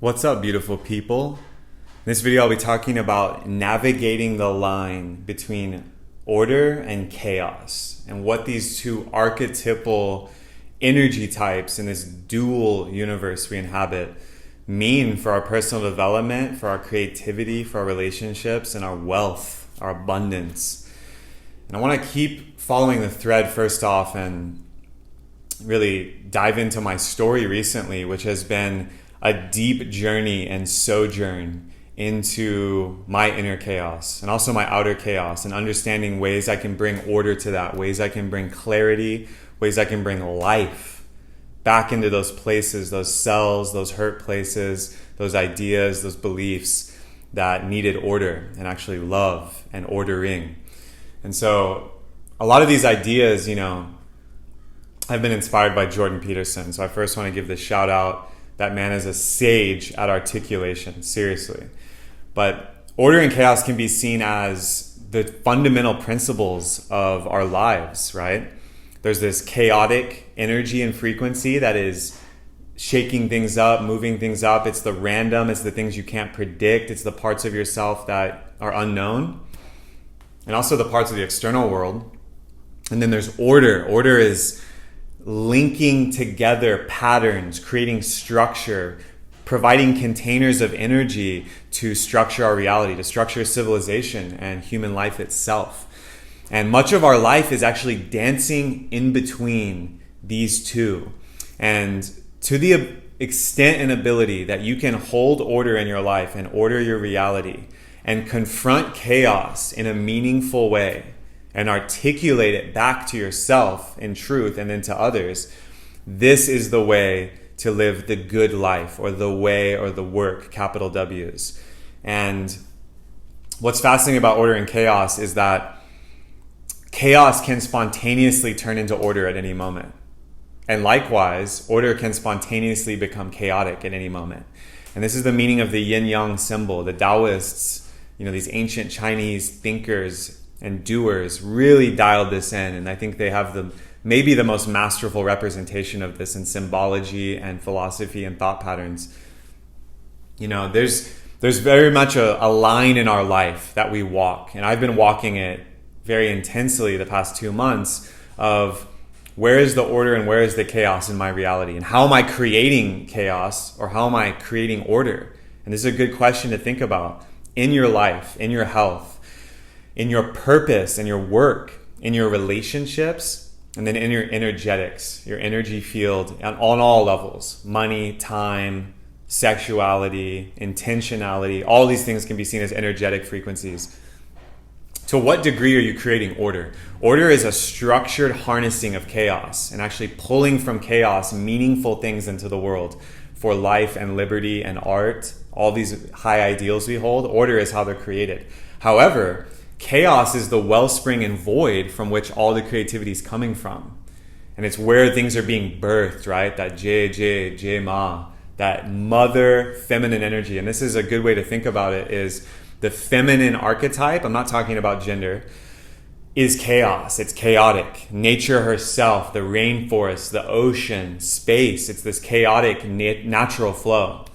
What's up, beautiful people? In this video, I'll be talking about navigating the line between order and chaos and what these two archetypal energy types in this dual universe we inhabit mean for our personal development, for our creativity, for our relationships, and our wealth, our abundance. And I want to keep following the thread first off and really dive into my story recently, which has been a deep journey and sojourn into my inner chaos and also my outer chaos, and understanding ways I can bring order to that, ways I can bring clarity, ways I can bring life back into those places, those cells, those hurt places, those ideas, those beliefs that needed order and actually love and ordering. And so a lot of these ideas, I've been inspired by Jordan Peterson. So I first want to give this shout out. That man is a sage at articulation, seriously. But order and chaos can be seen as the fundamental principles of our lives, right? There's this chaotic energy and frequency that is shaking things up, moving things up. It's the random, it's the things you can't predict. It's the parts of yourself that are unknown, and also the parts of the external world. And then there's order. Order is linking together patterns, creating structure, providing containers of energy to structure our reality, to structure civilization and human life itself. And much of our life is actually dancing in between these two. And to the extent and ability that you can hold order in your life and order your reality and confront chaos in a meaningful way, and articulate it back to yourself in truth and then to others, this is the way to live the good life, or the way, or the work, capital W's. And what's fascinating about order and chaos is that chaos can spontaneously turn into order at any moment. And likewise, order can spontaneously become chaotic at any moment. And this is the meaning of the yin-yang symbol. The Taoists, these ancient Chinese thinkers and doers really dialed this in, and I think they have maybe the most masterful representation of this in symbology and philosophy and thought patterns. There's very much a line in our life that we walk, and I've been walking it very intensely the past 2 months, of where is the order and where is the chaos in my reality, and how am I creating chaos, or how am I creating order? And this is a good question to think about in your life, in your health, in your purpose, in your work, in your relationships, and then in your energetics, your energy field on all levels: money, time, sexuality, intentionality. All these things can be seen as energetic frequencies. To what degree are you creating order? Order is a structured harnessing of chaos and actually pulling from chaos meaningful things into the world for life and liberty and art, all these high ideals we hold. Order is how they're created. However, chaos is the wellspring and void from which all the creativity is coming from. And it's where things are being birthed, right? That Je Ma, that mother feminine energy. And this is a good way to think about it, is the feminine archetype, I'm not talking about gender, is chaos. It's chaotic. Nature herself, the rainforest, the ocean, space, it's this chaotic natural flow.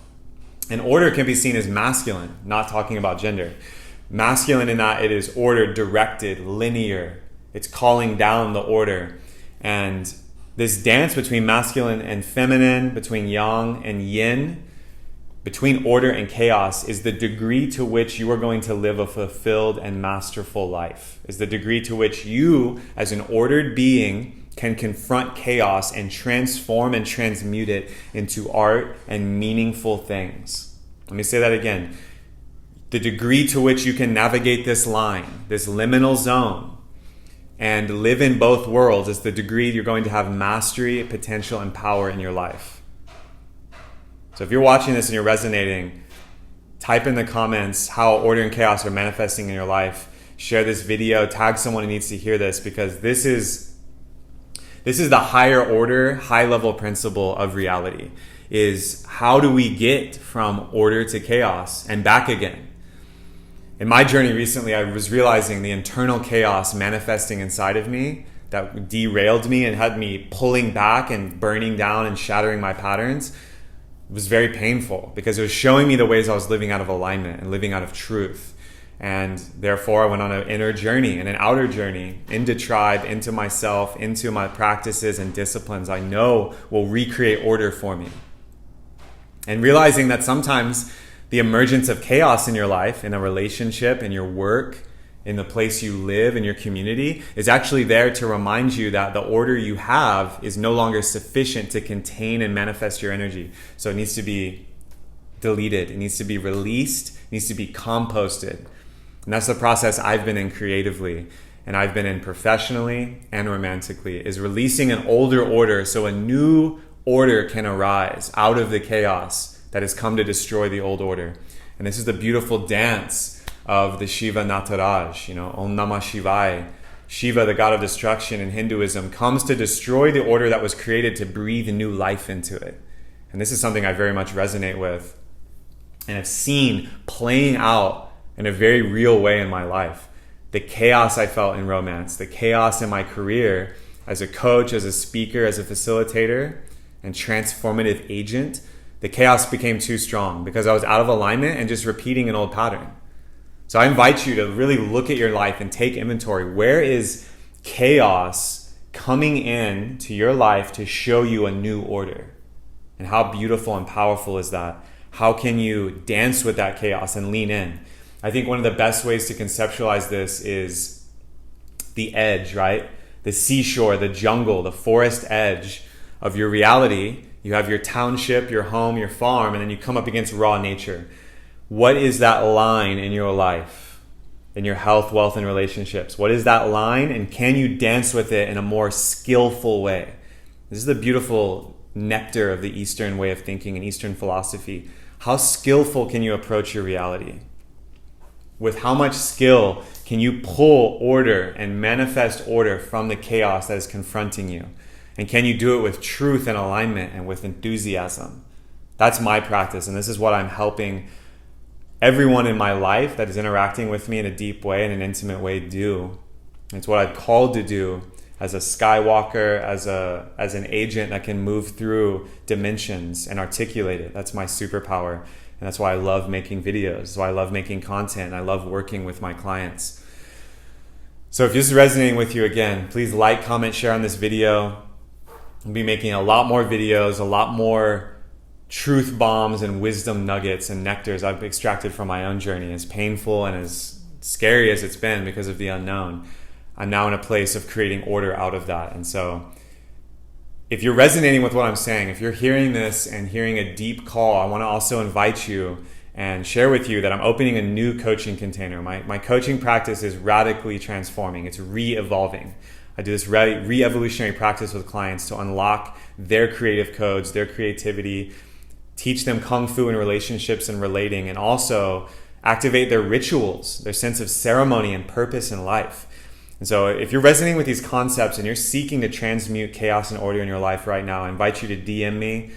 And order can be seen as masculine, not talking about gender. Masculine in that it is ordered, directed, linear. It's calling down the order. And this dance between masculine and feminine, between yang and yin, between order and chaos, is the degree to which you are going to live a fulfilled and masterful life. Is the degree to which you, as an ordered being, can confront chaos and transform and transmute it into art and meaningful things. Let me say that again. The degree to which you can navigate this line, this liminal zone, and live in both worlds is the degree you're going to have mastery, potential, and power in your life. So if you're watching this and you're resonating, type in the comments how order and chaos are manifesting in your life. Share this video, tag someone who needs to hear this, because this is the higher order, high level principle of reality, is how do we get from order to chaos and back again? In my journey recently, I was realizing the internal chaos manifesting inside of me that derailed me and had me pulling back and burning down and shattering my patterns was very painful because it was showing me the ways I was living out of alignment and living out of truth. And therefore, I went on an inner journey and an outer journey into tribe, into myself, into my practices and disciplines I know will recreate order for me. And realizing that sometimes the emergence of chaos in your life, in a relationship, in your work, in the place you live, in your community, is actually there to remind you that the order you have is no longer sufficient to contain and manifest your energy. So it needs to be deleted, it needs to be released, it needs to be composted. And that's the process I've been in creatively, and I've been in professionally and romantically, is releasing an older order so a new order can arise out of the chaos that has come to destroy the old order. And this is the beautiful dance of the Shiva Nataraj, Om Namah Shivaya. Shiva, the god of destruction in Hinduism, comes to destroy the order that was created to breathe new life into it. And this is something I very much resonate with and have seen playing out in a very real way in my life. The chaos I felt in romance, the chaos in my career as a coach, as a speaker, as a facilitator, and transformative agent, the chaos became too strong because I was out of alignment and just repeating an old pattern. So I invite you to really look at your life and take inventory. Where is chaos coming in to your life to show you a new order? And how beautiful and powerful is that? How can you dance with that chaos and lean in? I think one of the best ways to conceptualize this is the edge, right? The seashore, the jungle, the forest edge of your reality. You have your township, your home, your farm, and then you come up against raw nature. What is that line in your life, in your health, wealth, and relationships? What is that line, and can you dance with it in a more skillful way? This is the beautiful nectar of the Eastern way of thinking and Eastern philosophy. How skillful can you approach your reality? With how much skill can you pull order and manifest order from the chaos that is confronting you? And can you do it with truth and alignment and with enthusiasm? That's my practice, and this is what I'm helping everyone in my life that is interacting with me in a deep way, in an intimate way, do. It's what I'm called to do as a skywalker, as an agent that can move through dimensions and articulate it. That's my superpower. And that's why I love making videos. That's why I love making content. I love working with my clients. So if this is resonating with you, again, please like, comment, share on this video. I'll be making a lot more videos, a lot more truth bombs and wisdom nuggets and nectars I've extracted from my own journey. As painful and as scary as it's been because of the unknown, I'm now in a place of creating order out of that. And so if you're resonating with what I'm saying, if you're hearing this and hearing a deep call, I want to also invite you and share with you that I'm opening a new coaching container. My coaching practice is radically transforming. It's re-evolving. I do this re-evolutionary practice with clients to unlock their creative codes, their creativity, teach them kung fu in relationships and relating, and also activate their rituals, their sense of ceremony and purpose in life. And so if you're resonating with these concepts and you're seeking to transmute chaos and order in your life right now, I invite you to DM me.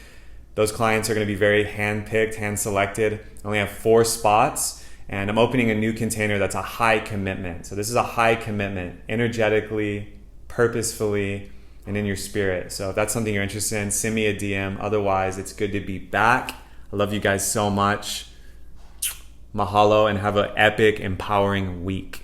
Those clients are going to be very hand-picked, hand-selected. I only have 4 spots, and I'm opening a new container that's a high commitment. So this is a high commitment, energetically, purposefully, and in your spirit. So if that's something you're interested in, send me a DM. Otherwise, it's good to be back. I love you guys so much. Mahalo, and have an epic, empowering week.